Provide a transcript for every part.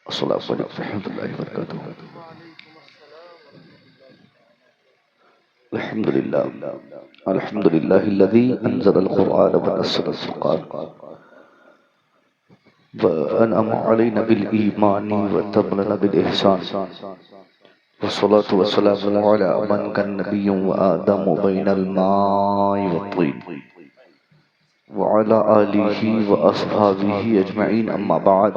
अस्सलामु अलैकुम रहमतुल्लाहि व बरकातुहू। अल्हम्दुलिल्लाह अल्हम्दुलिल्लाहिल्लज़ी अंज़लल क़ुरआन व नज़्ज़लल फ़ुरक़ान व अनअम अलैना बिल ईमानी व तमन्ना बिल इहसान वस्सलातु वस्सलामु अला मन कान नबिय्युं व आदमु बैनल माइ व तीन व अला आलिहि व अस्हाबिहि अजमईन अम्मा बाद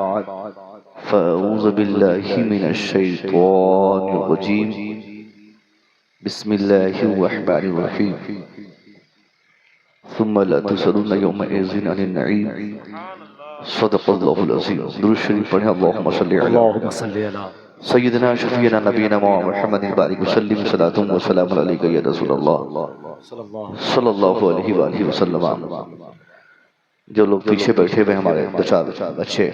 फ़अऊज़ु बिल्लाहि मिनश शैतानिर रजीम बिस्मिल्लाहिर्रहमानिर्रहीम सुम्मा ला तुसअलून यौमइज़िन अनिन नईम सदक़ल्लाहुल अज़ीम। दुरूद शरीफ पढ़ें। अल्लाहुम्मा सल्लि अला सय्यिदना शफ़ीना नबीना मुहम्मदिन बारिक वसल्लिम सलातुम व सलामुन अलैका या रसूलल्लाह सल्लल्लाहु अलैहि वसल्लम। जो लोग पीछे बैठे हुए हमारे दो चार बच्चे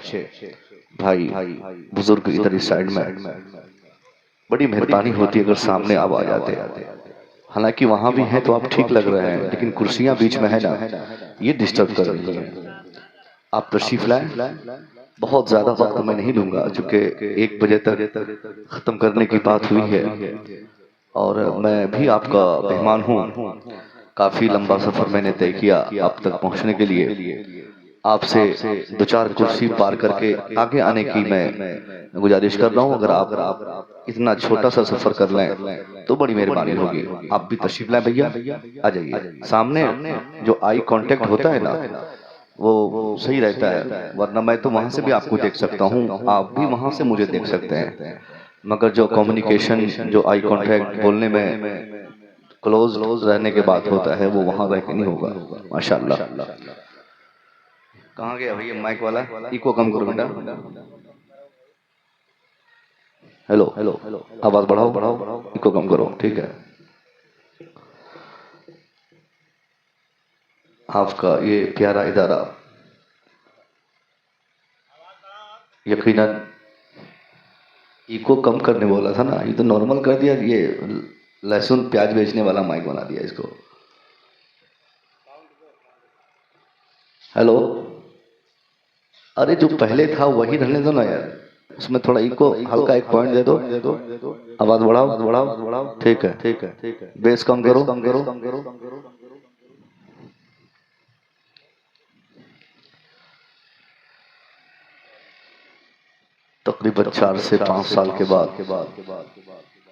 भाई बुजुर्ग इधर इस साइड में, बड़ी मेहरबानी होती है अगर सामने आप आ जाते। हालांकि वहां भी हैं तो आप ठीक लग रहे हैं, लेकिन कुर्सियां बीच में है ना, ये डिस्टर्ब कर रही है। आप तशरीफ लाएं। बहुत ज्यादा वक्त मैं नहीं लूंगा, चूंकि 1 बजे तक खत्म करने की बात हुई है और मैं भी आपका मेहमान हूँ। काफी लंबा सफर मैंने तय किया आप तक पहुंचने के लिए। आपसे 2-4 कुर्सी पार करके आगे आने की मैं गुजारिश कर रहा हूँ। अगर आप इतना छोटा सा सफर कर लें तो बड़ी मेहरबानी होगी। आप भी तशरीफ लाएं भैया, आ जाइए। सामने जो आई कांटेक्ट होता है ना, वो सही रहता है, वरना मैं तो वहां से भी आपको देख सकता हूँ, आप भी वहां से मुझे देख सकते हैं, मगर जो कम्युनिकेशन, जो आई कांटेक्ट बोलने में क्लोज रहने के बाद होता है, वो वहां रह के नहीं होगा। माशाल्लाह। कहाँ गया भैया माइक वाला? इको कम करो बेटा। हेलो, आवाज बढ़ाओ, इको कम करो, ठीक है। आपका ये प्यारा इदारा यकीनन इको कम करने बोला था ना, ये तो नॉर्मल कर दिया। ये लहसुन प्याज बेचने वाला माइक बना दिया इसको। हेलो, अरे जो पहले था वही रहने दो ना यार, उसमें थोड़ा इको हल्का एक पॉइंट दे दो। आवाज बढ़ाओ, ठीक है। बेस कम करो। तकरीबन 4 से 5 साल के बाद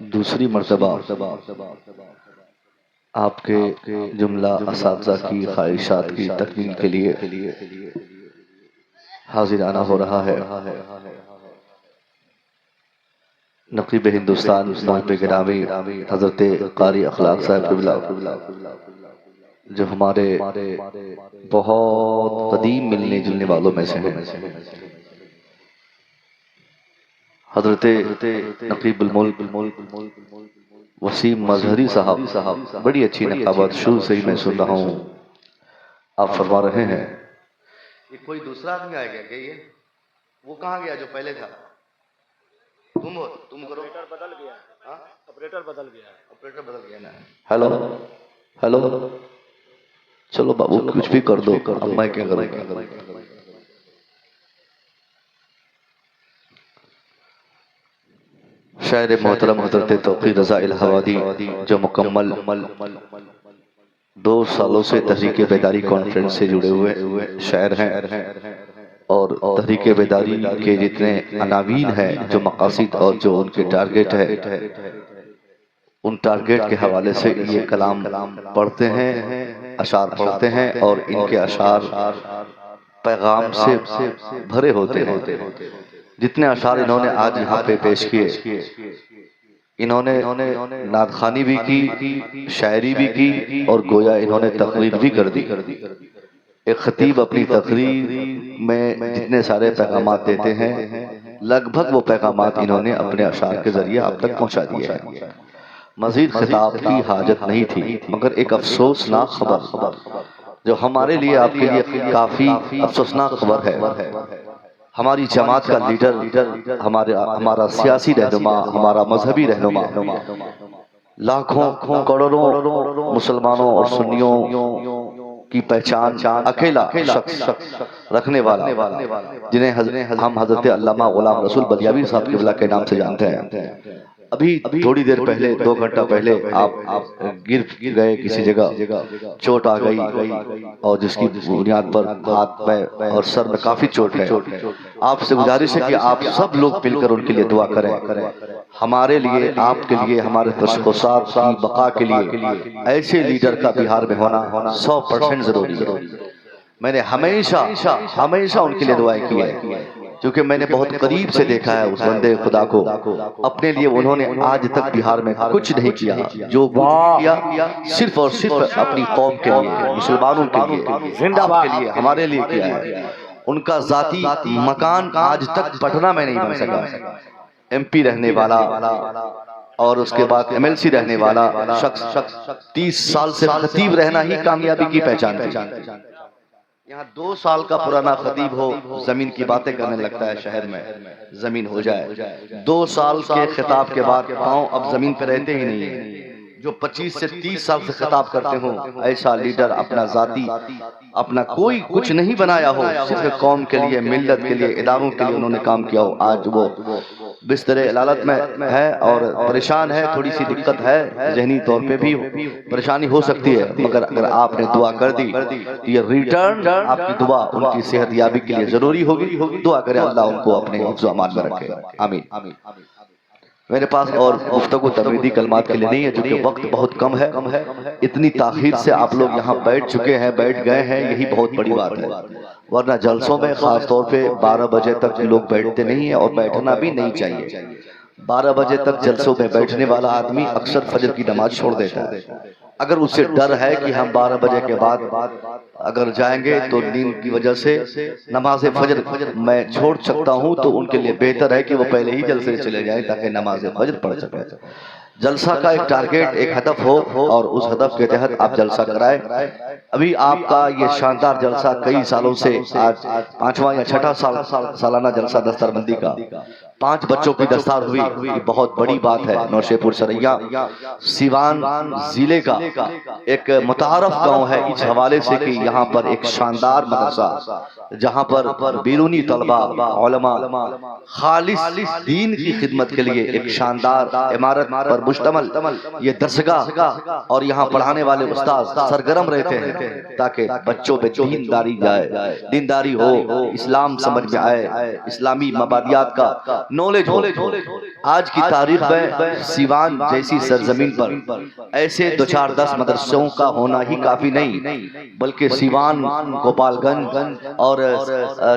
दूसरी मर्तबा आपके जुमला असातिज़ा की ख्वाहिशात की तकमील के लिए हाजिर आना हो रहा है। नक़ीब हिंदुस्तान मोहब्बे गिरामी हज़रत क़ारी अखलाक साहब क़िबला, जो हमारे बहुत कदीम मिलने जुलने वालों में से हैं। हज़रत नक़ीबुल मुल्क वसीम मजहरी साहब, बड़ी अच्छी नक़ाबत शुरू से ही मैं सुन रहा हूँ। आप फरमा रहे हैं ये कोई दूसरा आदमी आ गया क्या? ये वो कहाँ गया जो पहले था? तुम करो। ऑपरेटर बदल गया ना। हेलो, चलो बाबू कुछ भी कर दो, मैं क्या करूँ। शायर मोहतरम हज़रत तौक़ीर रज़ा इलाहाबादी, जो मुकम्मल 2 सालों से तहरीक बेदारी कॉन्फ्रेंस से जुड़े हुए शायर हैं और तहरीक बेदारी के जितने अनावीन हैं, जो मकासिद और जो उनके टारगेट है, उन टारगेट के हवाले से ये कलाम पढ़ते हैं, अशार पढ़ते हैं और इनके अशार पैगाम से भरे होते हैं। जितने अशार इन्होंने आज यहाँ पे पेश किए, इन्होंने नादखानी भी की, शायरी भी की और गोया इन्होंने तकरीर भी कर दी। एक खतीब अपनी तकरीर में जितने सारे पैगामात देते हैं, लगभग वो पैगामात इन्होंने अपने अशार के जरिए आप तक पहुँचा दिए हैं। मजीद खिताब की हाजत नहीं थी, मगर एक अफसोसनाक खबर जो हमारे लिए, आपके लिए काफी अफसोसनाक खबर है। हमारी जमात का लीडर, हमारा सियासी रहनुमा, हमारा मजहबी रहनुमा, लाखों करोड़ों मुसलमानों और सुन्नियों की पहचान अकेला शख्स रखने वाला जिन्हें हम हजरत अल्लामा गुलाम रसूल बलियावी साहब किबला के नाम से जानते हैं। अभी थोड़ी देर पहले 2 घंटा पहले आप गिर गए किसी जगह, चोट आ गई और जिसकी बुनियाद पर हाथ में और सर में काफी चोट है। आपसे गुजारिश है कि आप सब लोग मिलकर उनके लिए दुआ करें। हमारे लिए, आपके लिए, हमारे तशख़्ख़ुसात की बका के लिए ऐसे लीडर का बिहार में होना 100% जरूरी है। मैंने हमेशा उनके लिए दुआएं की है, क्योंकि मैंने बहुत करीब से देखा है उस बंदे खुदा को। अपने लिए उन्होंने आज तक बिहार में कुछ नहीं किया, जो किया सिर्फ और सिर्फ अपनी कौम के लिए, मुसलमानों के लिए, जिंदाबाद के लिए, हमारे लिए किया है। उनका जाती मकान आज तक पटना में नहीं बन सका। MP रहने वाला और उसके बाद MLC रहने वाला शख्स 30 साल से खतीब रहना ही कामयाबी की पहचान है। यहाँ 2 साल का पुराना खतीब हो, जमीन की बातें करने लगता है, शहर में जमीन हो जाए। 2 साल के खिताब के बाद पाँव अब जमीन पे रहते ही नहीं है। जो 25 से 30 साल से खिताब करते हो, ऐसा लीडर अपना जाती, अपना कोई कुछ नहीं बनाया हो, सिर्फ कौम के लिए, मिल्लत के लिए, इदारों के लिए उन्होंने काम किया हो, आज वो बिस्तरे इलालत में है और परेशान है। थोड़ी सी दिक्कत है, जहनी तौर पे भी परेशानी हो सकती है, मगर अगर आपने दुआ कर दी तो ये रिटर्न आपकी दुआ उनकी सेहत याबी के लिए जरूरी होगी। दुआ करें अल्लाह उनको अपने हिफ्ज़ अमान में रखे। आमीन। मेरे पास और गुफ्तगू तमहीदी कलमात के लिए नहीं है, क्योंकि वक्त बहुत कम है। इतनी ताखीर से आप लोग यहाँ बैठ चुके हैं, बैठ गए हैं, यही बहुत बड़ी बात है। वरना जलसों में खास तौर पे 12 बजे तक लोग बैठते नहीं है, और बैठना भी नहीं चाहिए। 12 बजे तक जलसों में बैठने वाला आदमी अक्सर फजर की नमाज छोड़ देता है। अगर उससे डर है कि हम 12 बजे के बाद अगर जाएंगे तो नींद की वजह से नमाज फजर मैं छोड़ सकता हूं, तो उनके लिए बेहतर है कि वो पहले ही जलसे चले जाएं, ताकि नमाज फजर पढ़ सके। जलसा का एक टारगेट, एक हदफ हो, और उस हदफ के तहत आप जलसा कराएं। अभी आपका ये शानदार जलसा कई सालों से, आज 5वां या 6ठा सालाना जलसा दस्तारबंदी का, 5 बच्चों की दस्तार हुई, ये बहुत बड़ी बात है। नौशेपुर सरैया सिवान जिले का एक मुतारफ गांव है इस हवाले से कि यहाँ पर एक शानदार मदरसा, जहाँ पर बैरूनी तलबा, उलमा खालिस दीन की खिदमत के लिए एक शानदार इमारत पर मुश्तमल ये दरसगाह और यहाँ पढ़ाने वाले उस्ताद सरगर्म रहते हैं, ताकि बच्चों में दीनदारी जाए, दीनदारी हो, इस्लाम समझ में आए, इस्लामी मबादियात का नॉलेज हो। आज की तारीख में सिवान जैसी सरजमीन पर ऐसे 2-4-10 मदरसों का होना ही काफी नहीं, बल्कि सिवान, गोपालगंज और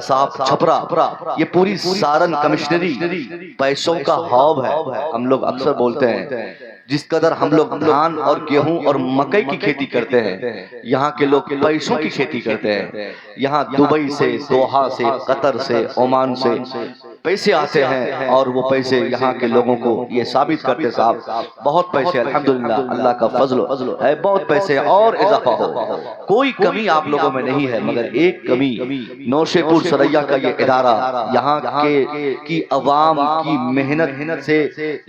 साहब छपरा, ये पूरी सारन कमिश्नरी पैसों का हब है। हम लोग अक्सर बोलते हैं, जिस कदर हम लोग धान और गेहूं और मकई की खेती करते हैं, यहाँ के लोग पैसों की खेती करते हैं। यहाँ दुबई से, दोहा से, कतर से, ओमान से पैसे आते हैं, और वो पैसे यहाँ के लोगों को ये साबित करते, साहब बहुत पैसे, अल्हम्दुलिल्लाह, अल्लाह का फजल है, बहुत पैसे और इजाफा हो, कोई कमी आप लोगों में नहीं है। मगर एक कमी, नौशेपुर सरैया का ये इदारा, यहाँ के की अवाम की मेहनत से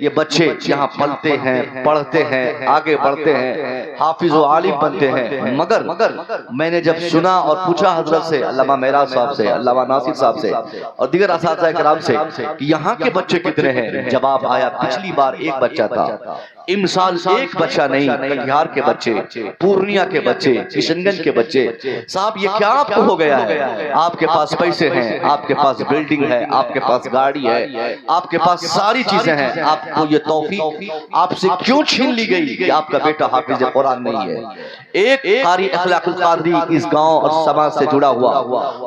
ये बच्चे यहाँ पलते हैं, पढ़ते हैं, आगे बढ़ते हैं, हाफिज व आलिम बनते हैं। मगर मैंने जब सुना और पूछा हजरत से, अल्लामा मेराज साहब से, अल्लामा नासिर साहब से और दीगर असातिज़ा किराम से कि यहाँ के बच्चे कितने हैं, जवाब आया पिछली बार 1 बच्चा था, इमसाल 1 बच्चा नहीं, कटिहार के बच्चे, पूर्णिया के बच्चे, किशनगंज के बच्चे। साहब ये क्या आपको हो गया है? आपके पास पैसे हैं, आपके पास बिल्डिंग है, आपके पास गाड़ी है, आपके पास सारी चीजें हैं, आपको ये तौफीक आपसे क्यों छीन ली गई कि आपका बेटा हाफिज कुरान नहीं है? एक कारी अखलाकुल कादरी इस गांव और समाज से जुड़ा हुआ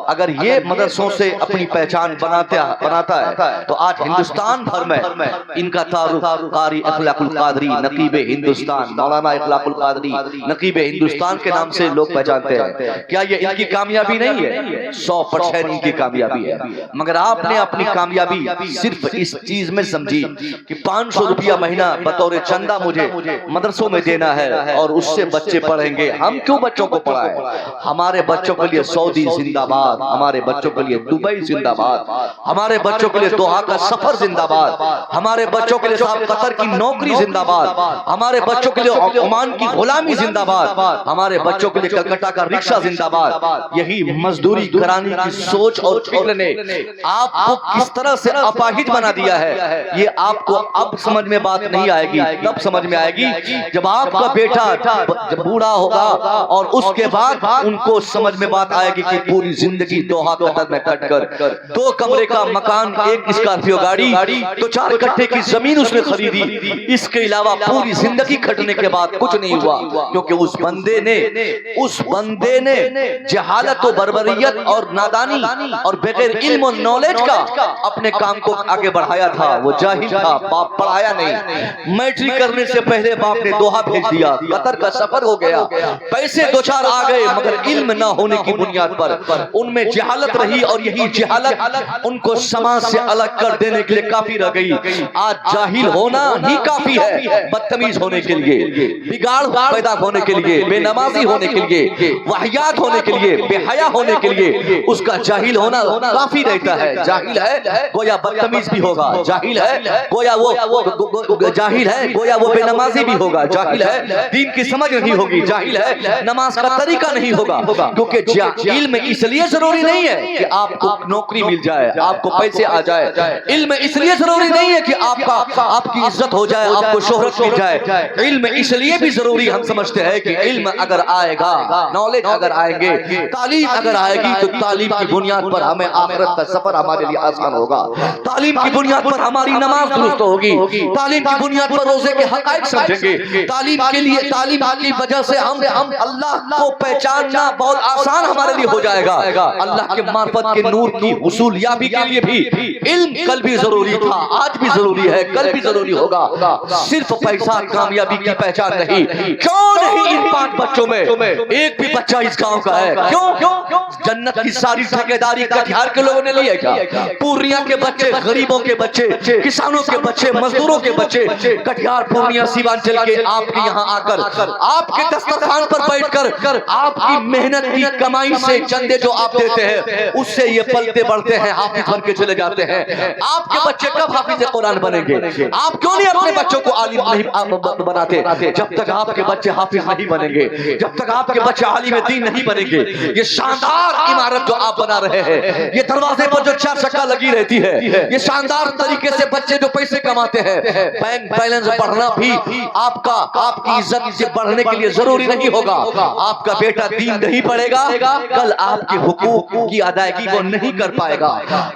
अगर ये मदरसों से अपनी पहचान बनाता है, तो आज हिंदुस्तान भर में इनका तारुफ कारी अखलाकुल कादरी नकीब हिंदुस्तान, मौलाना अखलाकुल कादरी नकीब हिंदुस्तान के नाम से लोग पहचानते हैं। क्या ये इनकी कामयाबी नहीं है? 100% इनकी कामयाबी है। मगर आपने अपनी कामयाबी सिर्फ इस चीज में समझी कि 500 रुपया महीना बतौर चंदा मुझे मदरसों में देना है और उससे बच्चे पढ़ेंगे। हम क्यों बच्चों को पढ़ाएं? हमारे बच्चों के लिए सऊदी जिंदाबाद, हमारे बच्चों के लिए दुबई जिंदाबाद, हमारे बच्चों के लिए दोहा का सफर जिंदाबाद, हमारे बच्चों के लिए साहब कतर की नौकरी जिंदाबाद। जिंदाबाद, हमारे बच्चों के लिए ओमान की गुलामी जिंदाबाद, हमारे बच्चों के लिए कलकत्ता का रिक्शा जिंदाबाद। यही मजदूरी कराने की सोच और फिक्र ने आपको किस तरह से अपाहिज बना दिया है, ये आपको अब समझ में बात नहीं आएगी, तब समझ में आएगी जब आपका बेटा जब बूढ़ा होगा और उसके बाद उनको समझ में बात आएगी कि पूरी जिंदगी दोहा कतर में कटकर 2 कमरे का मकान, 1 स्कॉर्पियो गाड़ी, तो 4 कट्ठे की जमीन उसने खरीदी, इसके अलावा पूरी जिंदगी खटने के बाद कुछ नहीं हुआ, क्योंकि उस बंदे ने जहालत और बर्बरियत और नादानी और बगैर इल्म और नॉलेज का अपने काम को आगे बढ़ाया था। वो जाहिल था, बाप पढ़ाया नहीं। मैट्रिक करने से पहले बाप ने दोहा भेज दिया, कतर का सफर हो गया, पैसे 2-4 आ गए, मगर इल्म ना होने की बुनियाद पर उनमें जहालत रही, और यही जहालत उनको समाज से अलग कर देने के लिए काफी रह गई। आज जाहिल होना ही काफी है बदतमीज होने के लिए, बिगाड़ पैदा होने के लिए, बेनमाजी होने के लिए, वाहियात होने के लिए, बेहया होने के लिए उसका जाहिल होना काफी रहता है। जाहिल है गोया बदतमीज भी होगा, जाहिल है गोया वो जाहिल है गोया वो बेनमाजी भी होगा, जाहिल है दीन की समझ नहीं होगी, जाहिल है नमाज का तरीका नहीं होगा। क्योंकि इल्म इसलिए जरूरी नहीं है कि आपको नौकरी मिल जाए, आपको पैसे आ जाए, इल्म इसलिए जरूरी नहीं है कि आपकी इज्जत हो जाए, आपको शोहरत मिल जाए। इल्म इसलिए भी जरूरी हम समझते हैं कि इल्म अगर आएगा, नॉलेज अगर आएंगे, तालीम अगर आएगी, तो तालीम की बुनियाद पर हमें आखिरत का सफर हमारे लिए आसान होगा, तालीम की बुनियाद पर हमारी नमाज दुरुस्त होगी, तालीम की बुनियाद पर रोजे के हकायक समझेंगे, तालीम की वजह से हम अल्लाह को पहचानना बहुत आसान हमारे लिए हो जाएगा। अल्लाह के मार्फत के नूर की हुसूलियाबी के लिए भी इल्म कल भी जरूरी था, आज भी जरूरी है, कल भी जरूरी होगा। सिर्फ पैसा कामयाबी की पहचान नहीं। क्यों नहीं इन 5 बच्चों में एक भी बच्चा इस गांव का है? क्यों जन्नत की सारी ठेकेदारी कटिहार के लोगों ने ली है क्या? पूर्णिया के बच्चे, गरीबों के बच्चे, किसानों के बच्चे, मजदूरों के बच्चे कटिहार, पूर्णिया, सीमांचल के आपके यहाँ आकर आपके दस्तरखान पर बैठकर आपकी मेहनत की कमाई से चंदे जो आप देते हैं उससे ये पलते बढ़ते हैं, हाफिज बन के चले जाते हैं। आपके बच्चे कब हाफिज कुरान बनेंगे? आप क्यों नहीं अपने बच्चों को आलिम नहीं बनाते? जब तक आपके बच्चे हाफिज नहीं बनेंगे, जब तक आपके बच्चे आलिम दीन नहीं बनेंगे, ये शानदार इमारत जो आप बना रहे हैं, ये दरवाजे पर जो 4 चक्का लगी रहती है, ये शानदार तरीके से बच्चे जो पैसे कमाते हैं, बैंक बैलेंस बढ़ना भी आपकी इज्जत से बढ़ने के लिए जरूरी नहीं होगा। आपका बेटा दीन नहीं पढ़ेगा, कल आपके हुकूक की अदायगी वो नहीं कर पाएगा।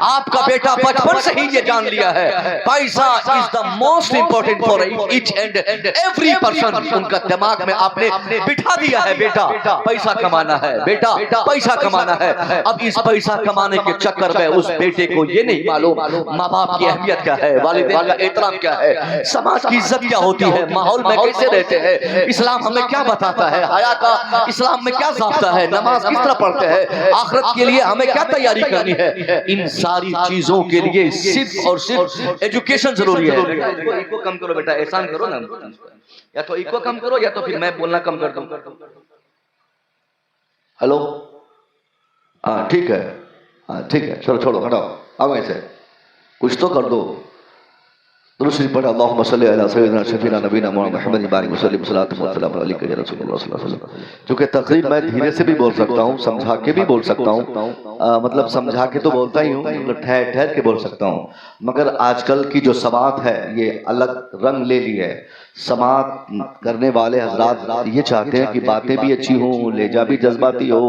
आपका बेटा बचपन से ही ये जान लिया है, पैसा is the most important for each and every person. उनका दिमाग में आपने बिठा दिया है, बेटा पैसा कमाना है, बेटा पैसा कमाना है। अब इस पैसा कमाने के चक्कर में उस बेटे को ये नहीं मालूम माँ बाप की अहमियत क्या है, वालिदैन का एहतराम क्या है, समाज की इज्जत क्या होती है, माहौल में कैसे रहते हैं, इस्लाम हमें क्या बताता है, हया का इस्लाम में क्या ज़ाब्ता है, नमाज किस तरह पढ़ते हैं, आखिरत के लिए हमें क्या तैयारी करनी है। इन सारी चीजों के लिए सिर्फ और सिर्फ एजुकेशन जरूरी है। इको कम करो बेटा, एहसान करो ना, या तो इको कम करो या तो फिर मैं बोलना कम कर दूं। हेलो, हाँ ठीक है, हाँ ठीक है, चलो छोड़ो हटाओ, अब ऐसे कुछ तो कर दो। दुरूद पढ़ा, अल्लाहुम्मा सल्ली अला सय्यिदिना शफीना नबीना मुहम्मद बारिक वसल्लम सल्लल्लाहु अलैहि वसल्लम। क्योंकि तकरीब मैं धीरे से भी बोल सकता हूँ, समझा के भी बोल सकता हूँ, मतलब समझा के तो बोलता ही हूँ, मतलब ठहर ठहर के बोल सकता हूँ, मगर आजकल की जो समात है ये अलग रंग ले ली है। समात करने वाले हजरात ये चाहते हैं कि बातें भी अच्छी हों, लेजा भी जज्बाती हो,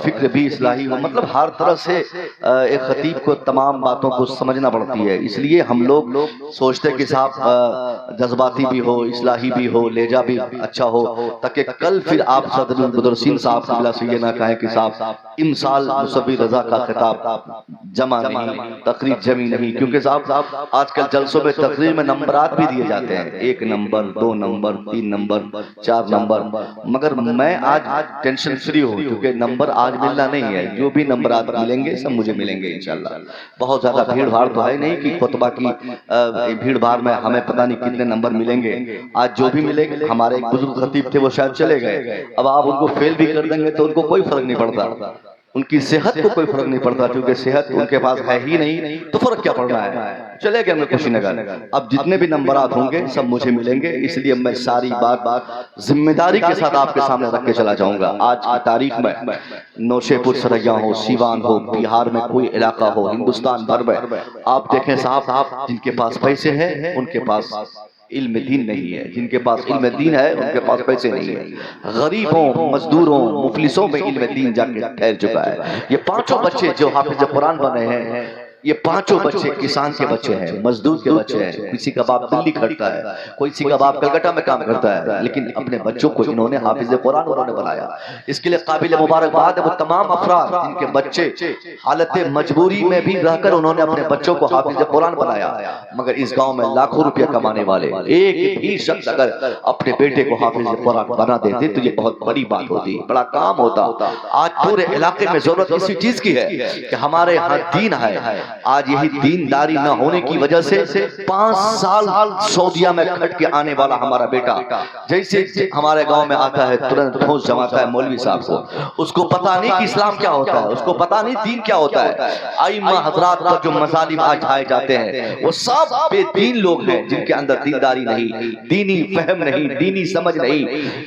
फिक्र भी इस्लाही हो, मतलब हर तरह से एक खतीब को तमाम बातों को समझना पड़ती है। इसलिए हम लोग सोचते हैं कि साहब जज्बाती भी हो, इस्लाही भी हो, लेजा भी अच्छा हो, ताकि कल फिर आप सदरुल मुदर्रिसीन साहब से ये ना कहें कि साहब इमसाल मुसव्वी रजा का खिताब जमा नहीं, तकरीर जमी नहीं। क्योंकि साहब आजकल जलसों में तकरीर में नंबरात भी दिए जाते हैं, 1 नंबर, 2 नंबर, 3 नंबर, 4 नंबर, मगर मैं आज टेंशन फ्री हूँ क्योंकि नंबर आज मिलना नहीं है। जो भी नंबरात मिलेंगे सब मुझे मिलेंगे इंशाल्लाह। बहुत ज्यादा भीड़ भाड़ तो है नहीं कि खुतबा की भीड़ भाड़ में हमें पता नहीं कितने नंबर मिलेंगे। आज जो भी मिलेंगे, हमारे एक बुजुर्ग खतीब थे वो शायद चले गए, अब आप उनको फेल भी कर देंगे तो उनको कोई फर्क नहीं पड़ता। उनकी सेहत को कोई फर्क नहीं पड़ता, क्योंकि सेहत उनके पास है ही नहीं, तो फर्क क्या पड़ना है, चले गए मैं कुशीनगर। अब जितने भी नंबरात होंगे सब मुझे मिलेंगे, इसलिए मैं सारी बात जिम्मेदारी के साथ आपके सामने रख के चला जाऊंगा। आज की तारीख में नौशेपुर, सरैया हो, सीवान हो, बिहार में कोई इलाका हो, हिंदुस्तान भर में आप देखें साहब, जिनके पास पैसे हैं उनके पास इल्म दीन नहीं है, जिनके पास इल्म दीन है उनके पास पैसे नहीं है। गरीबों, मजदूरों, मुफलिसों में इल्म दीन जाके ठहर चुका है। ये पांचों बच्चे जो हाफिज कुरान बने हैं, ये पांचों बच्चे किसान के बच्चे हैं, मजदूर के बच्चे हैं। किसी का बाप दिल्ली खटता है, किसी का बाप कलकत्ता में काम करता है, लेकिन अपने बच्चों को इन्होंने हाफिज कुरान उन्होंने बनाया। इसके लिए काबिल मुबारकबाद है वो तमाम अफराद जिनके बच्चे हालत मजबूरी में भी रहकर उन्होंने अपने बच्चों को हाफिज कुरान बनाया। मगर इस गांव में लाखों रुपया कमाने वाले एक भी शख्स अगर अपने बेटे को हाफिज कुरान बना देते तो ये बहुत बड़ी बात होती, बड़ा काम होता। आज पूरे इलाके में जरूरत इसी चीज की है कि हमारे यहाँ दीन है। आज यही दीनदारी न होने की वजह से 5 साल सऊदिया में खट के आने वाला हमारा बेटा जैसे हमारे गांव में आता है तुरंत ठोस जमाता है मौलवी साहब को। उसको पता नहीं कि इस्लाम क्या होता है, उसको पता नहीं दीन क्या होता है। आइम्मा हजरात पर जो मजालिम आज ढाए जाते हैं वो सब बेदीन लोग हैं, जिनके अंदर दीनदारी नहीं, दीनी फहम नहीं, दीनी समझ नहीं,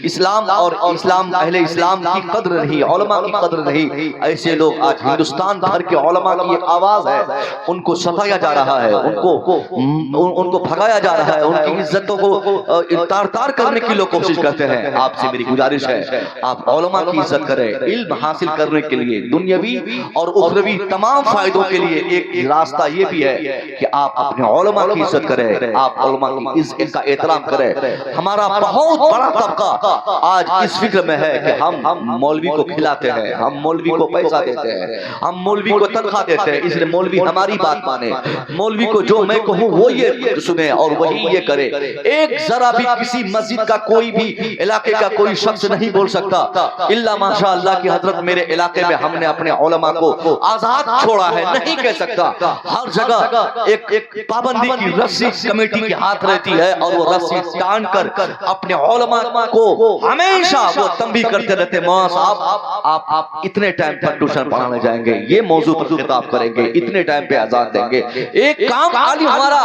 इस्लाम और इस्लाम अहले इस्लाम की कद्र नहीं, उलमा की कद्र नहीं। ऐसे लोग आज हिंदुस्तान भर के उलमा की एक आवाज है, उनको सताया जा रहा है, उनको भगाया जा रहा है, उनकी इज्जतों को तार तार करने की लोग कोशिश करते हैं। आपसे मेरी गुजारिश है आप उलमा की इज्जत करें। इल्म हासिल करने के लिए दुनियावी और उखरवी तमाम फायदों के लिए एक रास्ता ये भी है कि आप अपने उलमा की इज्जत करें, आप उलमा की इज्जत का एहतराम करें। हमारा बहुत बड़ा तबका आज इस फिक्र में है कि हम मौलवी को खिलाते हैं, हम मौलवी को पैसा देते हैं, हम मौलवी को तनख्वाह देते हैं, इसलिए मौलवी हमारी बात माने, मौलवी को जो मैं कहूँ वो ये सुने और वही ये करे। एक जरा भी किसी मस्जिद का कोई भी इलाके का कोई शख्स नहीं बोल सकता इल्ला माशाअल्लाह की हजरत मेरे इलाके में हमने अपने उलमा को आजाद छोड़ा है, नहीं कह सकता। हर जगह एक पाबंदी की रस्सी कमेटी के हाथ रहती है और वो रस्सी टान कर अपने उलमा को हमेशा वो तंबीह करते रहते, मौलाना साहब आप इतने टाइम पर ट्यूशन पढ़ाने जाएंगे, ये मौजू पर खिताब करेंगे, इतने टाइम पे आजाद देंगे। एक काम आलिम हमारा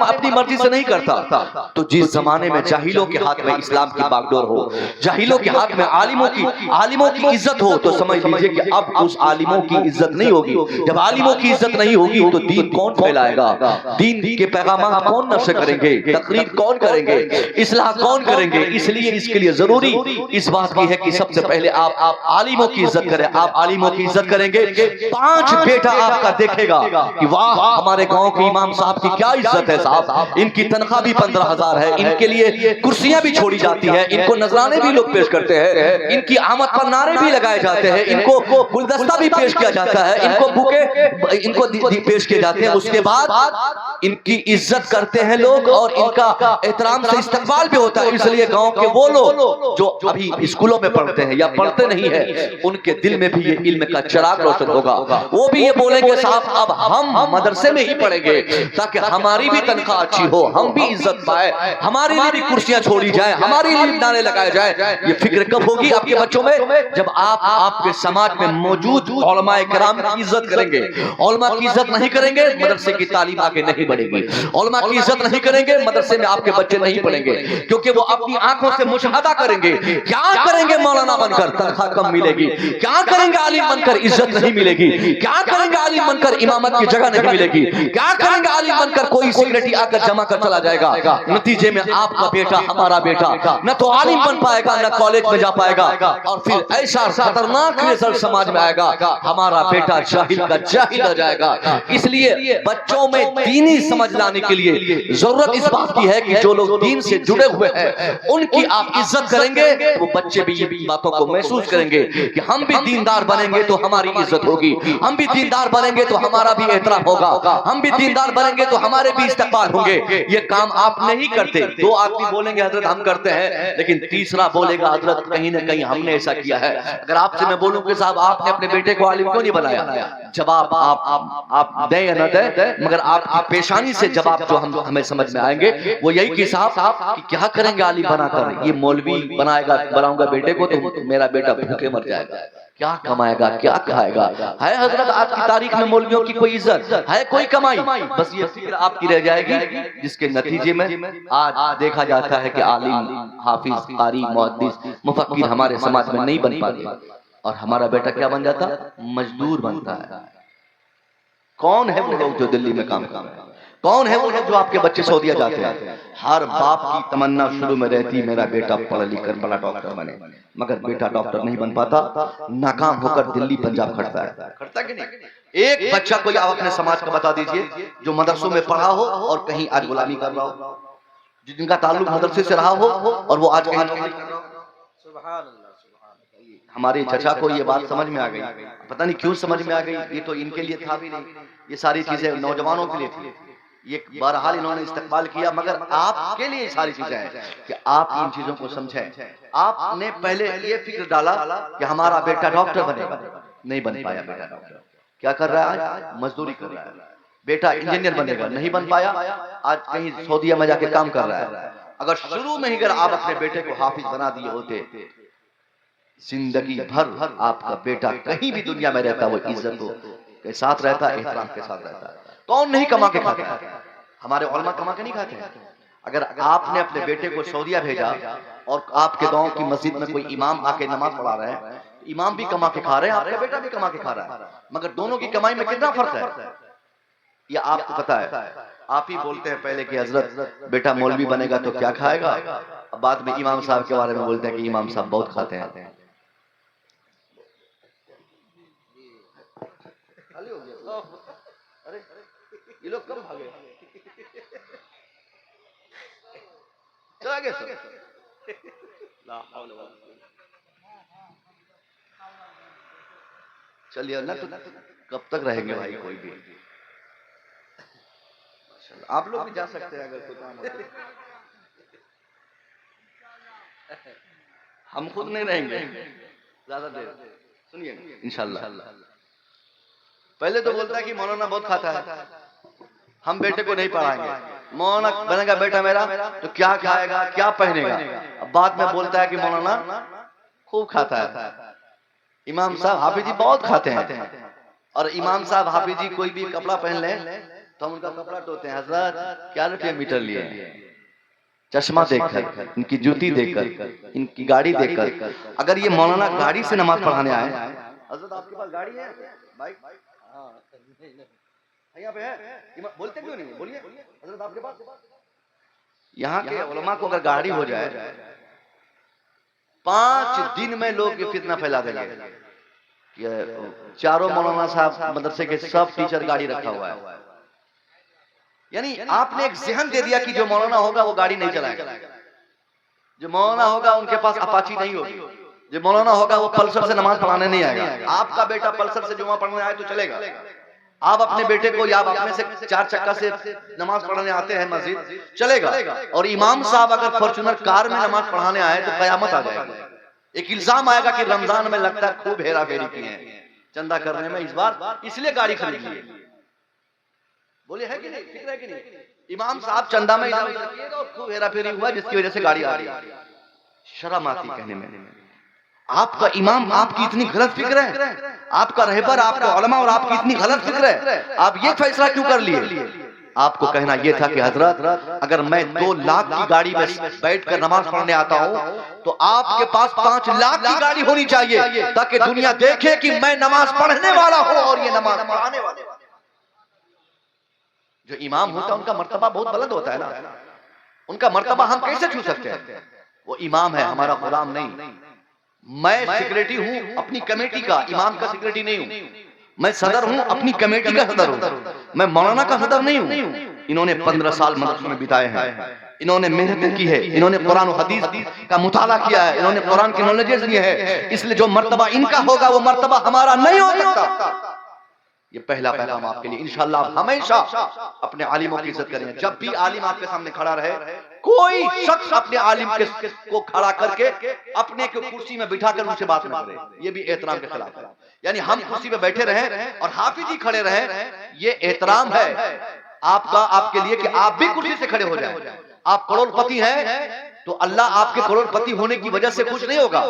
अपनी मर्जी से नहीं करता। तो जिस जमाने में जाहिलों के हाथ में इस्लाम की बागडोर हो, जाहिलों के हाथ में आलिमों की इज्जत हो, तो समझ लीजिए कि अब उस आलिमों की इज्जत नहीं होगी। जब आलिमों की इज्जत नहीं होगी तो दीन कौन फैलाएगा, दीन के पैगाम कौन नशर करेंगे, तकरीर कौन करेंगे, इस्लाह कौन करेंगे। इसलिए इसके लिए जरूरी इस बात की है कि सबसे पहले आप आलिमों की इज्जत करें। आप आलिमों की इज्जत करेंगे, 5 बेटा आपका देखेगा कि वाह हमारे गांव के इमाम साहब की क्या इज्जत है साहब, इनकी तनख्वाह भी 15,000 है, इनके लिए कुर्सियां भी छोड़ी जाती है, इनको नजराने भी लोग पेश करते हैं, इनकी आमद पर नारे भी लगाए जाते हैं, इनको गुलदस्ता भी पेश किया जाता है, इनको बुके इनको पेश किए जाते हैं। उसके बाद इनकी इज्जत करते हैं लोग और इनका एहतराम से इस्तकबाल भी होता है। इसलिए गांव के वो लोग जो अभी स्कूलों में पढ़ते हैं या पढ़ते नहीं है, उनके दिल में भी ये इल्म का चिराग रोशन होगा। वो भी ये बोलेंगे साहब अब हम मदरसे में ही पढ़ेंगे ताकि हमारी भी तनख्वाह अच्छी हो, हम भी इज्जत पाए, हमारी लिए भी कुर्सियां छोड़ी जाए, हमारी लिए नारे लगाए जाए। ये फिक्र कब होगी आपके बच्चों में? जब आप आपके समाज में मौजूद उलमाए किराम की इज्जत करेंगे। उलमा की इज्जत नहीं करेंगे, मदरसे की तालीम आगे नहीं बढ़ेगी। उलमा की इज्जत नहीं करेंगे, मदरसे में आपके बच्चे नहीं पढ़ेंगे, क्योंकि वो अपनी आंखों से मुशाहदा करेंगे। क्या करेंगे मौलाना बनकर, तनख्वाह कम मिलेगी। क्या करेंगे आलिम बनकर, इज्जत नहीं मिलेगी। क्या करेंगे आलिम बनकर, इमामत की जगह नहीं मिलेगी। क्या करेंगे आलिम बनकर, कोई सिक्योरिटी आकर जमा कर चला जाएगा। नतीजे में आपका बेटा, हमारा बेटा न तो आलिम बन पाएगा, न कॉलेज में जा पाएगा, और फिर ऐसा खतरनाक रिजल्ट समाज में आएगा, हमारा बेटा जाहिल का जाहिल हो जाएगा। इसलिए बच्चों में दीनी समझ लाने के लिए जरूरत इस बात की है कि जो लोग दीन से जुड़े हुए हैं उनकी आप इज्जत करेंगे, वो बच्चे भी ये बातों को महसूस करेंगे कि हम भी दीनदार बनेंगे तो हमारी इज्जत होगी, हम भी दीनदार बनेंगे तो हमारा भी एहतराम होगा, हम भी दीनदार बनेंगे तो हमारे भी इस्तकबाल होंगे। ये काम आप नहीं करते। 2 आदमी बोलेंगे हजरत हम करते हैं, लेकिन तीसरा बोलेगा हजरत कहीं ना कहीं हमने ऐसा किया है। अगर आपसे मैं बोलूं कि साहब आपने अपने बेटे को आलिम क्यों नहीं बनाया, जवाब आप दें या न दें, मगर आपकी पेशानी से जवाब जो हमें समझ में आएंगे वो यही कि साहब कि क्या करेंगे आलिम बनाकर, ये मौलवी बनाऊंगा बेटे को तो मेरा बेटा भूखे मर जाएगा। क्या कमाएगा, क्या खाएगा? है हजरत आज की तारीख में मौलवियों की कोई इज्जत है, कोई कमाई? बस ये फिक्र आपकी रह जाएगी, जिसके नतीजे में आज देखा जाता है कि आलिम, हाफिज, कारी, मुहद्दिस, मुफक्किर हमारे समाज में नहीं बन पाते और हमारा बेटा क्या बन जाता? मजदूर बनता है। कौन है वो लोग जो दिल्ली में काम करते हैं? कौन है वो लोग जो आपके बच्चे सऊदीया जाते हैं? हर बाप की तमन्ना शुरू में रहती मेरा बेटा पढ़ लिख कर बड़ा डॉक्टर बने, मगर बेटा डॉक्टर नहीं बन पाता, नाकाम होकर दिल्ली पंजाब खड़ता है। खड़ता कि नहीं? एक बच्चा कोई आप अपने समाज का बता दीजिए जो मदरसों में पढ़ा हो और कहीं आज गुलामी कर रहा हो, जिनका ताल्लुक मदरसे से रहा हो और वो आज कहीं नौकरी कर रहा हो। सुभान अल्लाह। हमारे चचा को ये बात समझ में आ गई, पता नहीं क्यों समझ में आ गई, ये तो इनके लिए था भी नहीं, ये सारी चीजें नौजवानों के लिए थी। ये बहरहाल इन्होंने इस्तेमाल किया, मगर आपके लिए सारी चीजें हैं कि आप इन चीजों को समझें। आपने पहले ये फिक्र डाला कि हमारा बेटा डॉक्टर बनेगा, नहीं बन पाया बेटा डॉक्टर। क्या कर रहा है आज? मजदूरी कर रहा है। बेटा इंजीनियर बनेगा, नहीं बन पाया, आज कहीं सऊदीया में जाके काम कर रहा है। अगर शुरू में ही अगर आप अपने बेटे को हाफिज बना दिए होते, जिंदगी भर आपका बेटा कहीं भी दुनिया में रहता वो इज्जत के साथ रहता, एहतराम के साथ रहता। कौन नहीं कमा के खाता है? हमारे उलमा कमा के नहीं खाते हैं। अगर आपने अपने बेटे को सऊदीया भेजा और आपके गांव की मस्जिद में कोई इमाम आके नमाज पढ़ा रहे हैं, इमाम भी कमा के खा रहे हैं, आपका बेटा भी कमा के खा रहा है, मगर दोनों की कमाई में कितना फर्क है ये आपको पता है? आप ही बोलते हैं पहले कि हजरत बेटा मौलवी बनेगा तो क्या खाएगा, बाद में इमाम साहब के बारे में बोलते हैं कि इमाम साहब बहुत खाते हैं। अरे ये लोग कब भागे? चला गया सब। चलिए ना, तो कब तक रहेंगे भाई कोई भी? आप लोग भी जा सकते हैं अगर कोई काम हो। हम खुद नहीं रहेंगे ज्यादा देर, सुनिए इंशाल्लाह। पहले तो बोलता है कि मौलाना बहुत खाता है, हम बेटे को नहीं पढ़ाएंगे। मौलाना बनेगा बेटा मेरा तो क्या खाएगा, क्या पहनेगा? अब बाद में बोलता है कि मौलाना खूब खाता है। इमाम साहब हाफिज जी बहुत खाते हैं, और इमाम साहब हाफिज जी कोई भी कपड़ा पहन ले तो हम उनका कपड़ा धोते हैं। हजरत क्या रुपये मीटर लिए? चश्मा देखकर, इनकी जूती देखकर, इनकी गाड़ी देखकर। अगर ये मौलाना गाड़ी से नमाज पढ़ाने आए, हजरत आपके पास गाड़ी है, बाइक? यहाँ पे है, बोलते क्यों नहीं? बोलिए हजरत आपके पास। यहाँ के उलमा को अगर गाड़ी हो जाए 5 दिन में लोग ये फितना फैला देंगे। चारों मौलाना साहब मदरसे के सब टीचर गाड़ी रखा हुआ है। यानी आपने एक जहन दे दिया कि जो मौलाना होगा वो गाड़ी नहीं चलाएगा, जो मौलाना होगा उनके पास अपाची नहीं होगी, जो मौलाना होगा वो पल्सर से नमाज पढ़ाने नहीं आएगा। आपका बेटा पल्सर से जुमा पढ़ने आए तो चलेगा। आप अपने बेटे को या आप अपने से 4 चक्का से नमाज पढ़ाने आते हैं मस्जिद, चलेगा। और इमाम साहब अगर फॉर्च्यूनर कार में नमाज पढ़ाने आए तो कयामत आ जाएगी। एक इल्जाम आएगा कि रमजान में लगता है खूब हेरा फेरी की है चंदा करने में, इस बार इसलिए गाड़ी खरीद ली। बोले है कि नहीं? फिक्र है कि नहीं? इमाम साहब चंदा में खूब हेरा फेरी हुआ जिसकी वजह से गाड़ी आ रही। शर्म आती कहने में। आपका इमाम आपकी इतनी गलत फिक्र है, आपका रहबर, आपका उलमा और आपकी इतनी गलत फिक्र है, आप ये फैसला क्यों कर लिए? आपको कहना यह था कि हजरत अगर मैं 2 लाख की गाड़ी में बैठकर नमाज पढ़ने आता हूं तो आपके पास 5 लाख की गाड़ी होनी चाहिए, ताकि दुनिया देखे कि मैं नमाज पढ़ने वाला हूं और ये नमाज पढ़ाने वाले। जो इमाम होता है उनका मर्तबा बहुत बुलंद होता है ना, उनका मर्तबा हम कैसे छू सकते हैं? वो इमाम है, हमारा गुलाम नहीं। मैं सेक्रेटरी हूं अपनी कमेटी का, इमाम का सेक्रेटरी नहीं हूं। मैं सदर हूं अपनी कमेटी का सदर हूं, मैं मौलाना का सदर नहीं हूं। इन्होंने 15 साल मदरसे में बिताए हैं, इन्होंने मेहनत की है, इन्होंने कुरान और हदीस का मुताला किया है, इन्होंने कुरान की नॉलेजेस लिए है, इसलिए जो मर्तबा इनका होगा वो मर्तबा हमारा नहीं हो सकता। ये पहला पैगाम आपके लिए। इंशाअल्लाह आप हमेशा अपने आलिमों की इज्जत करेंगे। जब भी आलिम आपके सामने खड़ा रहे, कोई शख्स अपने आलिम को खड़ा करके अपने को कुर्सी में बिठाकर उनसे बात न करे, ये भी एहतराम के खिलाफ है। यानी हम कुर्सी पे बैठे रहे और हाफिज जी खड़े रहे, ये एहतराम है आपका, आपके लिए कि आप भी कुर्सी से खड़े हो जाए। आप करोड़पति हैं, तो अल्लाह आपके करोड़पति होने की वजह से खुश नहीं होगा।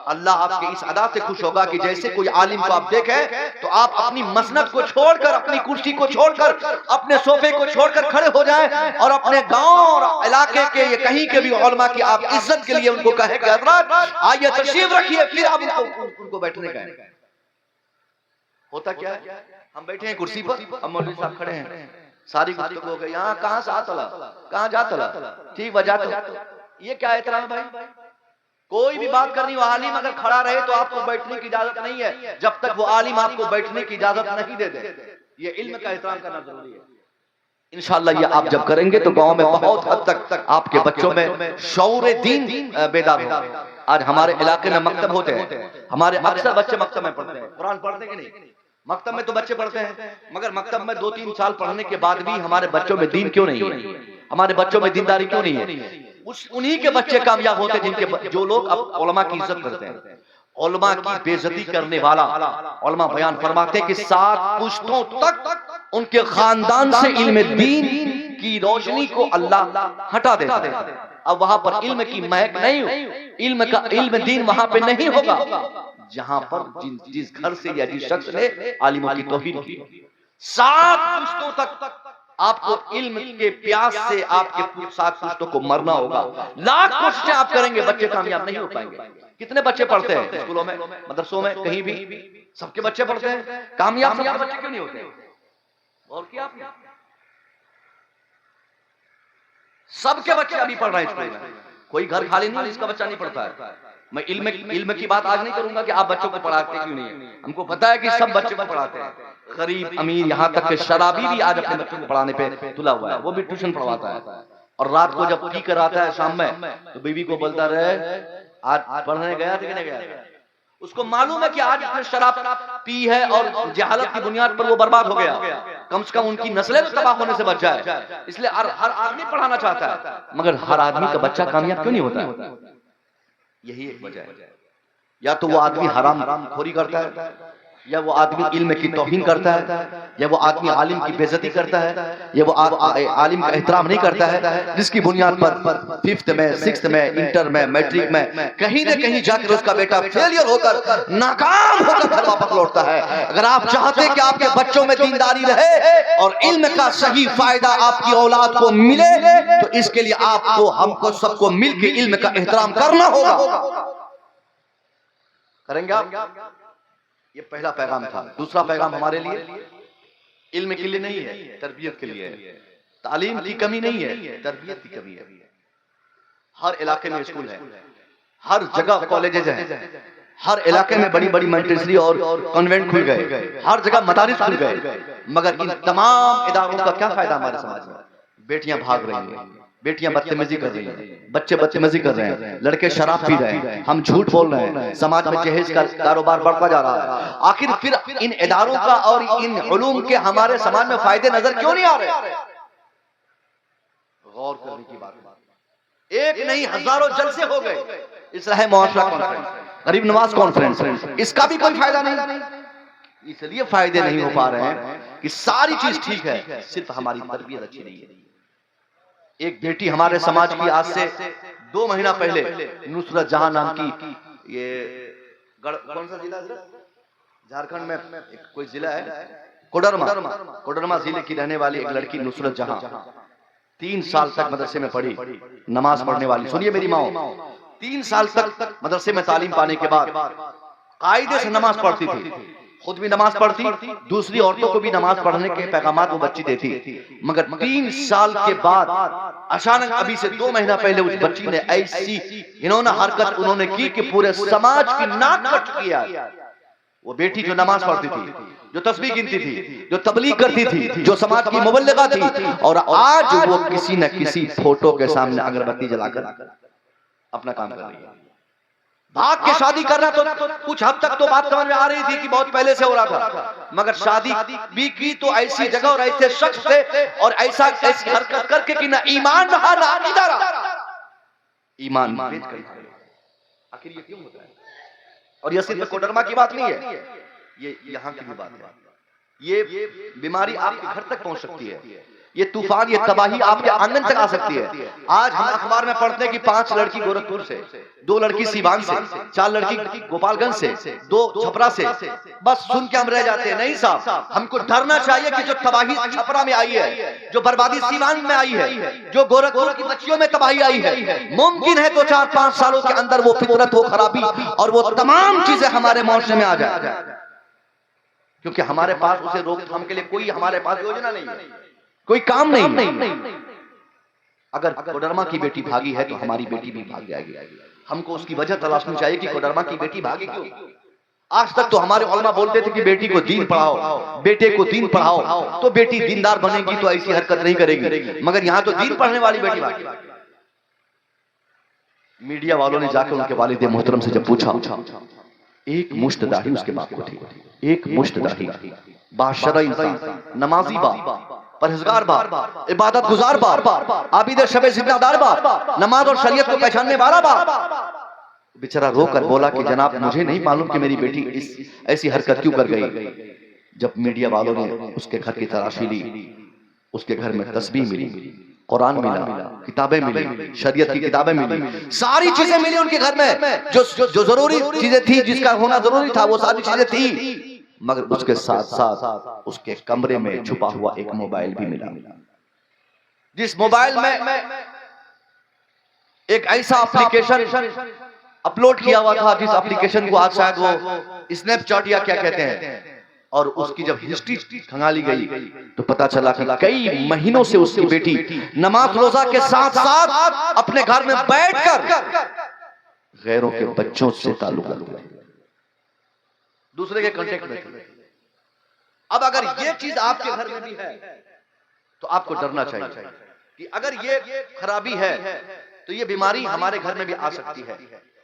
अल्लाह आपके इस अदा से खुश होगा कि जैसे कोई आलिम को आप देखें तो आप अपनी मसनद को छोड़कर, अपनी कुर्सी को छोड़कर, अपने सोफे को छोड़कर खड़े हो जाएं और अपने गांव और इलाके के या कहीं के भी उलमा की आप इज्जत के लिए उनको कहें कि हजरत आइए तशरीफ रखिए, फिर आप उनको बैठने का। होता क्या है, हम बैठे हैं कुर्सी पर, अब मौलवी साहब खड़े हैं, सारी गुफ्तगू हो गई, यहाँ कहाँ से आता, कहाँ जाता, ठीक बजा तो ये क्या एहतराम है भाई? कोई भी बात करनी हो, आलिम अगर खड़ा रहे तो आपको बैठने की इजाजत नहीं है जब तक वो आलिम आपको बैठने की इजाजत नहीं दे दे। ये इल्म का एहतराम करना जरूरी है। इंशाअल्लाह ये आप जब करेंगे तो गांव में बहुत हद तक आपके बच्चों में शऊर दीन बेदार होगा। आज हमारे इलाके में मकतब होते हैं, हमारे अक्सर बच्चे मकतब में पढ़ते हैं, कुरान पढ़ते कि नहीं? मकतब में तो बच्चे पढ़ते हैं, मगर मकतब में 2-3 साल पढ़ने के बाद भी हमारे बच्चों में दीन क्यों नहीं है? हमारे बच्चों में दीनदारी क्यों नहीं है? उन्हीं के बच्चे कामयाब होते हैं जिनके जो लोग अब उलमा की इज्जत करते हैं। उलमा की बेइज्जती करने वाला, उलमा बयान फरमाते हैं कि 7 पुश्तों तक उनके खानदान से इल्म दीन की रोशनी को अल्लाह हटा देता है। अब वहां पर इल्म की महक नहीं, इल्म दीन वहां पे नहीं होगा जहां पर जिस घर से या जिस शख्स ने आलिमों की तौहीन की। 7 पुश्तों तक आपको इल्म के प्यास से आपके 7 पुश्तों को मरना होगा। लाख कोशिशें आप करेंगे, बच्चे कामयाब नहीं हो पाएंगे। कितने बच्चे पढ़ते हैं स्कूलों में, मदरसों में, कहीं भी सबके बच्चे पढ़ते हैं, कामयाब सबके बच्चे क्यों नहीं होते? और क्या आपने सबके बच्चे अभी पढ़ रहे हैं स्कूल में, कोई घर खाली नहीं जिसका बच्चा नहीं पढ़ता है। मैं इल्म की बात आज नहीं करूंगा कि आप बच्चों को पढ़ाते क्यों नहीं है, हमको पता है कि सब बच्चों को पढ़ाते हैं। गरीब अमीर यहाँ तक के शराबी भी आज अपने बच्चों को पढ़ाने पे तुला हुआ है, वो भी ट्यूशन पढ़वाता है। और रात को जब पी कर आता है शाम में तो बीवी को बोलता रहे आज पढ़ने गया था कि नहीं गया? उसको मालूम है कि आज उसने शराब पी है और जहालत की बुनियाद पर वो बर्बाद हो गया। कम से कम उनकी नस्लें तो तबाह होने से बच जाए, इसलिए हर आदमी पढ़ाना चाहता है, मगर हर आदमी का बच्चा कामयाब क्यों नहीं होता? यही एक वजह है। या तो वो आदमी हराम खोरी करता है, या वो आदमी इल्म की तौहीन करता है, या वो आदमी आलिम की बेइज्जती करता है, या वो आलिम का एहतराम नहीं करता है, जिसकी बुनियाद पर 5th में, 6th में, इंटर में, मैट्रिक में कहीं न कहीं जाकर उसका बेटा फेलियर होकर, नाकाम होकर घर वापस लौटता है। अगर आप चाहते हैं कि आपके बच्चों में दीनदारी रहे और इल्म का सही फायदा आपकी औलाद को मिले, तो इसके लिए आपको, हमको, सबको मिलकर इल्म का एहतराम करना होगा। करेंगे आप? ये पहला पैगाम था। दूसरा पैगाम हमारे लिए इल्म के लिए नहीं है, तरबियत के लिए है। तालीम की कमी नहीं है, तरबियत की कमी है। हर इलाके में स्कूल है, हर जगह कॉलेजेस हैं, हर इलाके में बड़ी बड़ी मॉन्टेसरी और कॉन्वेंट खुल गए, हर जगह मदारिस खुल गए, मगर इन तमाम इदारों का क्या फायदा हमारे समाज में? बेटियां भाग रही हैं, बेटियां बदतमीजी कर रही हैं, बच्चे बदतमीजी कर रहे हैं, लड़के शराब पी रहे हैं, हम झूठ बोल रहे हैं, समाज में जहेज का कारोबार बढ़ता जा रहा है। आखिर फिर इन इदारों का और इन उलूम के हमारे समाज में फायदे नजर क्यों नहीं आ रहे? गौर करने की बात। एक नहीं हजारों जलसे हो गए, इसराह मुआशरा कॉन्फ्रेंस, गरीब नवाज कॉन्फ्रेंस, इसका भी कोई फायदा नहीं। इसलिए फायदे नहीं हो पा रहे हैं कि सारी चीज ठीक है, सिर्फ हमारी तरबियत अच्छी नहीं है। एक बेटी हमारे समाज की आज से 2 महीना पहले नुसरत जहां नाम की, ये कौन सा जिला, झारखंड में एक कोई जिला है, कोडरमा जिले की रहने वाली एक लड़की नुसरत जहां 3 साल तक मदरसे में पढ़ी, नमाज पढ़ने वाली। सुनिए मेरी माँ, 3 साल तक मदरसे में तालीम पाने के बाद कायदे से नमाज पढ़ती थी, खुद भी नमाज पढ़ती, दूसरी औरतों को भी नमाज पढ़ने के पैगामात वो बच्ची देती। मगर 3 साल के बाद अचानक अभी से 2 महीना पहले उस बच्ची ने ऐसी इन्होंने हरकत उन्होंने की कि पूरे समाज की नाक कट चुकी है। वो बेटी जो नमाज पढ़ती थी, जो तस्बीह गिनती थी, जो तबलीग करती थी, जो समाज की मुबल्लिगा थी, और आज वो किसी न किसी फोटो के सामने अगरबत्ती जलाकर अपना काम कर रही है। भाग के शादी करना तो कुछ हद तक तो बात समझ में आ रही थी कि बहुत पहले से हो रहा था, मगर शादी भी की तो ऐसी जगह और ऐसे शख्स से और ऐसी हरकत करके कि ना ईमान रहा ना अकीदा रहा, ईमान बेच कर। आखिर ये क्यों होता है? और ये सिर्फ कोडरमा की बात नहीं है, ये यहाँ की भी बात है। ये बीमारी आपके घर तक पहुंच सकती है, ये तूफान, ये तबाही आपके आंगन तक आ सकती है। आज हम अखबार में पढ़ते हैं कि 5 लड़की गोरखपुर से, 2 लड़की सीवान से, 4 लड़की गोपालगंज से, 2 छपरा से। बस सुन के हम रह जाते हैं। नहीं साहब, हमको डरना चाहिए कि जो तबाही छपरा में आई है, जो बर्बादी सीवान में आई है, जो गोरखपुर की बच्चियों में तबाही आई है, मुमकिन है 2-4-5 सालों के अंदर वो फितरत, वो खराबी और वो तमाम चीजें हमारे मुआशरे में आ जाए, क्योंकि हमारे पास उसे रोकथाम के लिए कोई हमारे पास योजना नहीं है, कोई काम नहीं। अगर कोडरमा की बेटी भागी है तो हमारी बेटी भी भाग जाएगी। हमको उसकी वजह तलाशनी चाहिए कि कोडरमा की बेटी भागी क्यों। आज तक तो हमारे उलमा बोलते थे कि बेटी को दीन पढ़ाओ, बेटे को दीन पढ़ाओ तो बेटी दीनदार बनेगी, तो ऐसी हरकत नहीं करेगी। मगर यहां तो दीन पढ़ने वाली बेटी भागी। मीडिया वालों ने जाकर उनके वालिद मोहतरम से जब पूछा, एक मुश्त दाढ़ी उसके बाप को थी, एक मुश्त दाढ़ी, बाशरा इंसान, नमाजी बाप, परहेजगार बाप, इबादत गुजार बाप, आबिद शबे जिम्मेदार बाप, नमाज और शरीयत को पहचानने वाला बाप बेचारा रोकर बोला कि जनाब मुझे नहीं मालूम कि मेरी बेटी इस ऐसी हरकत क्यों कर गई। जब मीडिया वालों ने उसके घर की तलाशी ली, उसके घर में तस्बीह मिली, कुरान मिला, किताबें मिली, शरीयत की किताबें मिली, सारी चीजें मिली उनके घर में। जो जरूरी चीजें थी, जिसका होना जरूरी था, वो सारी चीजें थी। मगर उसके साथ साथ उसके कमरे में छुपा हुआ एक मोबाइल भी मिला, जिस मोबाइल में एक ऐसा एप्लीकेशन अपलोड किया हुआ था, जिस एप्लीकेशन को आज शायद वो स्नैपचैट या क्या कहते हैं। और उसकी जब हिस्ट्री खंगाली गई तो पता चला कि कई महीनों से उसकी बेटी नमाज रोजा के साथ साथ अपने घर में बैठकर गैरों के बच्चों से ताल्लुक रखती है, दूसरे के कांटेक्ट में थी। अब अगर ये चीज आपके घर में भी है तो आपको डरना चाहिए कि अगर ये खराबी है तो ये बीमारी हमारे घर में भी आ सकती है,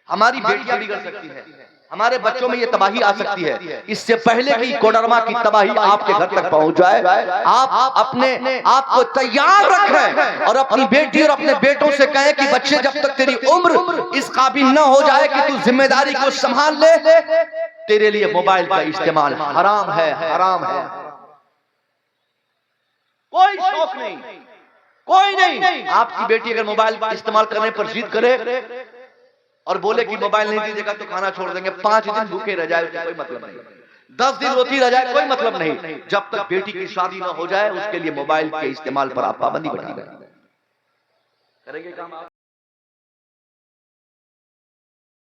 हमारी बेटियां बिगड़ सकती है, हमारे बच्चों में ये तबाही आ सकती है। इससे पहले कि कोडरमा की तबाही आपके घर तक पहुंच जाए, आप अपने आप को तैयार रखें और अपनी बेटी और अपने बेटों से कहें कि बच्चे, जब तक तेरी उम्र इस काबिल न हो जाए कि तू जिम्मेदारी को संभाल ले, तेरे लिए मोबाइल का इस्तेमाल हराम है, हराम है। कोई शौक नहीं, कोई नहीं। आपकी बेटी अगर मोबाइल इस्तेमाल करने पर जिद करे और बोले कि मोबाइल नहीं दीजिएगा तो खाना छोड़ देंगे, 5 दिन भूखे रह जाए, कोई मतलब नहीं। 10 दिन रोती रह जाए, कोई मतलब नहीं। जब तक बेटी की शादी ना हो जाए उसके लिए मोबाइल के इस्तेमाल पर आप पाबंदी बैठा करेंगे काम।